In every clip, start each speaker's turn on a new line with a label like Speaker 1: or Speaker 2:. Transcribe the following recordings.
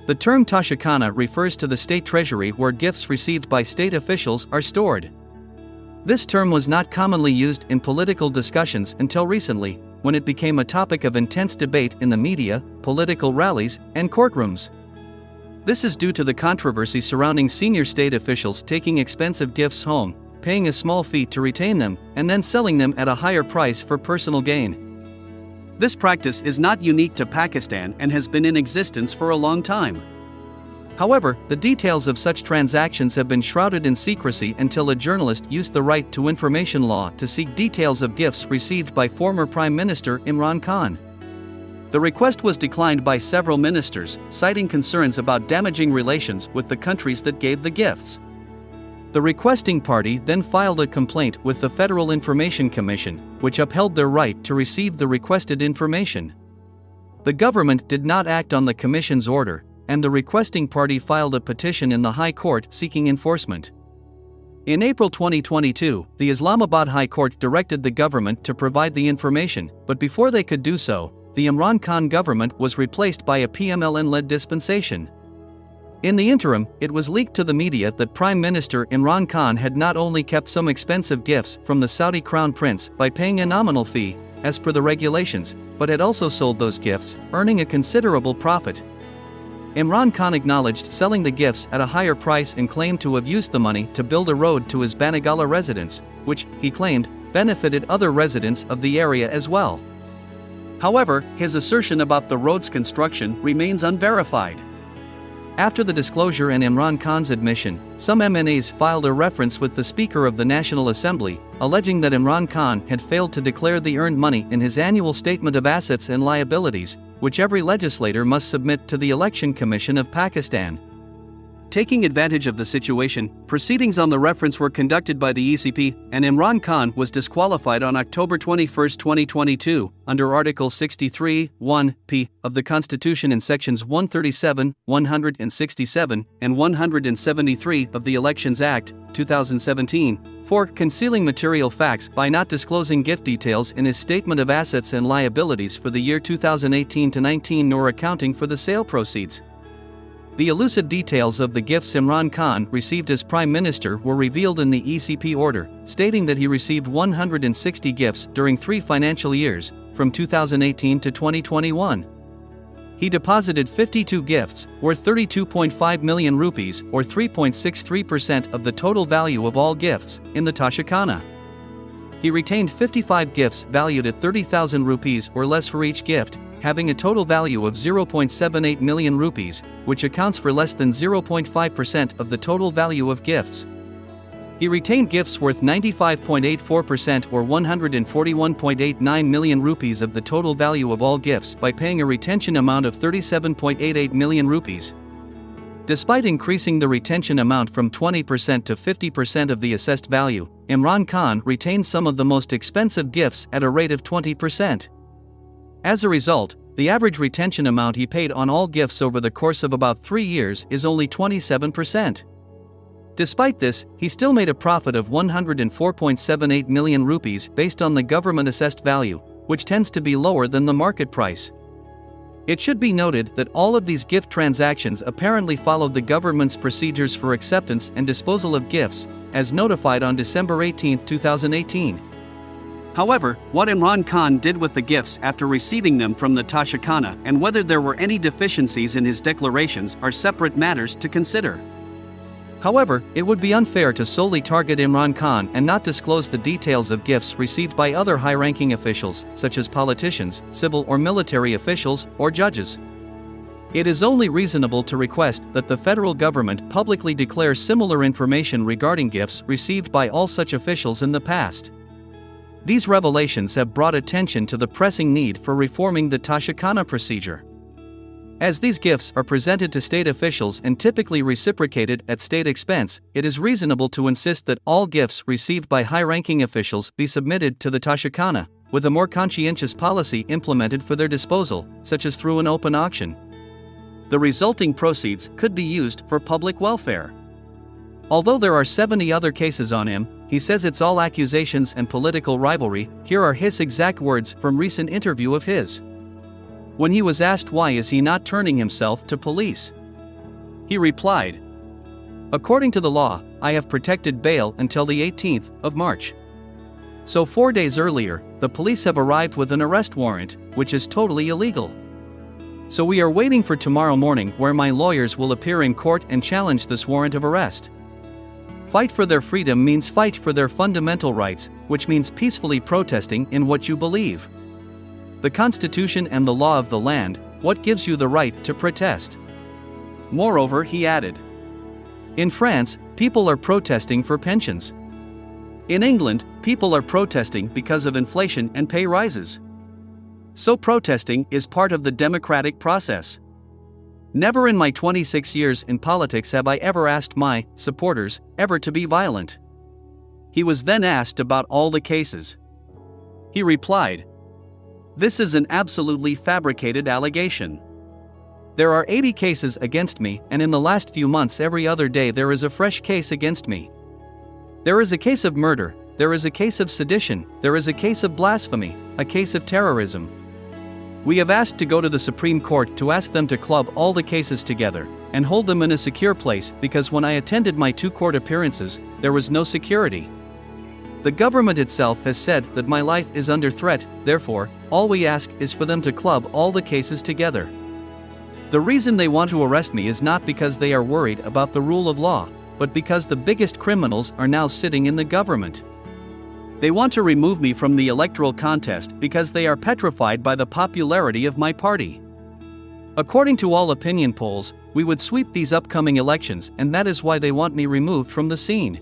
Speaker 1: The term ToshaKhana refers to the state treasury where gifts received by state officials are stored. This term was not commonly used in political discussions until recently, when it became a topic of intense debate in the media, political rallies, and courtrooms. This is due to the controversy surrounding senior state officials taking expensive gifts home, paying a small fee to retain them, and then selling them at a higher price for personal gain. This practice is not unique to Pakistan and has been in existence for a long time. However, the details of such transactions have been shrouded in secrecy until a journalist used the right to information law to seek details of gifts received by former Prime Minister Imran Khan. The request was declined by several ministers, citing concerns about damaging relations with the countries that gave the gifts. The requesting party then filed a complaint with the Federal Information Commission, which upheld their right to receive the requested information. The government did not act on the commission's order, and the requesting party filed a petition in the High Court seeking enforcement. In April 2022, the Islamabad High Court directed the government to provide the information, but before they could do so, the Imran Khan government was replaced by a PMLN-led dispensation. In the interim, it was leaked to the media that Prime Minister Imran Khan had not only kept some expensive gifts from the Saudi Crown Prince by paying a nominal fee, as per the regulations, but had also sold those gifts, earning a considerable profit. Imran Khan acknowledged selling the gifts at a higher price and claimed to have used the money to build a road to his Banagala residence, which, he claimed, benefited other residents of the area as well. However, his assertion about the road's construction remains unverified. After the disclosure and Imran Khan's admission, some MNAs filed a reference with the Speaker of the National Assembly, alleging that Imran Khan had failed to declare the earned money in his annual statement of assets and liabilities, which every legislator must submit to the Election Commission of Pakistan. Taking advantage of the situation, proceedings on the reference were conducted by the ECP, and Imran Khan was disqualified on October 21, 2022, under Article 63(1)(p) of the Constitution and Sections 137, 167, and 173 of the Elections Act, 2017, for concealing material facts by not disclosing gift details in his statement of assets and liabilities for the year 2018-19 nor accounting for the sale proceeds. The elusive details of the gifts Imran Khan received as Prime Minister were revealed in the ECP order, stating that he received 160 gifts during 3 financial years, from 2018 to 2021. He deposited 52 gifts, worth 32.5 million rupees or 3.63% of the total value of all gifts, in the ToshaKhana. He retained 55 gifts valued at 30,000 rupees or less for each gift, having a total value of 0.78 million rupees, which accounts for less than 0.5% of the total value of gifts. He retained gifts worth 95.84% or 141.89 million rupees of the total value of all gifts by paying a retention amount of 37.88 million rupees. Despite increasing the retention amount from 20% to 50% of the assessed value, Imran Khan retained some of the most expensive gifts at a rate of 20%. As a result, the average retention amount he paid on all gifts over the course of about 3 years is only 27%. Despite this, he still made a profit of 104.78 million rupees based on the government-assessed value, which tends to be lower than the market price. It should be noted that all of these gift transactions apparently followed the government's procedures for acceptance and disposal of gifts, as notified on December 18, 2018. However, what Imran Khan did with the gifts after receiving them from the ToshaKhana and whether there were any deficiencies in his declarations are separate matters to consider. However, it would be unfair to solely target Imran Khan and not disclose the details of gifts received by other high-ranking officials, such as politicians, civil or military officials, or judges. It is only reasonable to request that the federal government publicly declare similar information regarding gifts received by all such officials in the past. These revelations have brought attention to the pressing need for reforming the ToshaKhana procedure. As these gifts are presented to state officials and typically reciprocated at state expense, it is reasonable to insist that all gifts received by high-ranking officials be submitted to the ToshaKhana, with a more conscientious policy implemented for their disposal, such as through an open auction. The resulting proceeds could be used for public welfare. Although there are 70 other cases on him, he says it's all accusations and political rivalry. Here are his exact words from recent interview of his. When he was asked why is he not turning himself to police, He replied. According to the law, I have protected bail until the 18th of March. So 4 days earlier, the police have arrived with an arrest warrant, which is totally illegal. So we are waiting for tomorrow morning where my lawyers will appear in court and challenge this warrant of arrest. Fight for their freedom means fight for their fundamental rights, which means peacefully protesting in what you believe. The Constitution and the law of the land, what gives you the right to protest? Moreover, he added, in France, people are protesting for pensions. In England, people are protesting because of inflation and pay rises. So protesting is part of the democratic process. Never in my 26 years in politics have I ever asked my supporters ever to be violent. He was then asked about all the cases. He replied, this is an absolutely fabricated allegation. There are 80 cases against me, and in the last few months every other day there is a fresh case against me. There is a case of murder, there is a case of sedition, there is a case of blasphemy, a case of terrorism. We have asked to go to the Supreme Court to ask them to club all the cases together and hold them in a secure place because when I attended my 2 court appearances, there was no security. The government itself has said that my life is under threat, therefore, all we ask is for them to club all the cases together. The reason they want to arrest me is not because they are worried about the rule of law, but because the biggest criminals are now sitting in the government. They want to remove me from the electoral contest because they are petrified by the popularity of my party. According to all opinion polls, we would sweep these upcoming elections, and that is why they want me removed from the scene.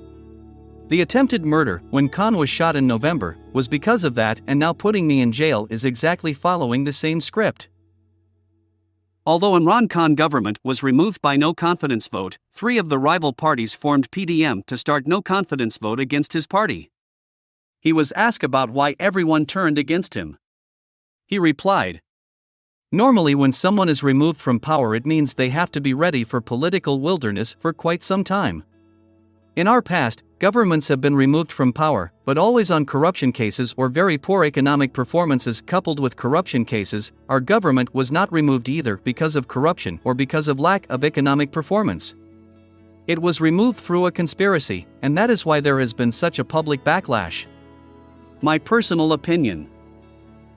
Speaker 1: The attempted murder, when Khan was shot in November, was because of that, and now putting me in jail is exactly following the same script. Although Imran Khan government was removed by no confidence vote, 3 of the rival parties formed PDM to start no confidence vote against his party. He was asked about why everyone turned against him. He replied, normally when someone is removed from power it means they have to be ready for political wilderness for quite some time. In our past, governments have been removed from power, but always on corruption cases or very poor economic performances coupled with corruption cases. Our government was not removed either because of corruption or because of lack of economic performance. It was removed through a conspiracy, and that is why there has been such a public backlash. My personal opinion.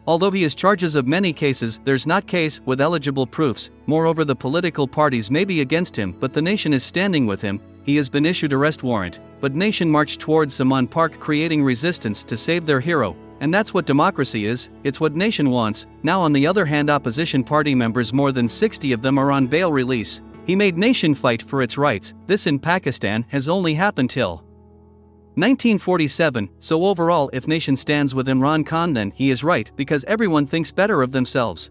Speaker 1: Although he has charges of many cases, there's not case with eligible proofs. Moreover, the political parties may be against him, but the nation is standing with him. He has been issued arrest warrant, but nation marched towards Salman Park creating resistance to save their hero, and that's what democracy is, it's what nation wants. Now on the other hand, opposition party members, more than 60 of them are on bail release. He made nation fight for its rights. This in Pakistan has only happened till 1947, so overall if nation stands with Imran Khan then he is right because everyone thinks better of themselves.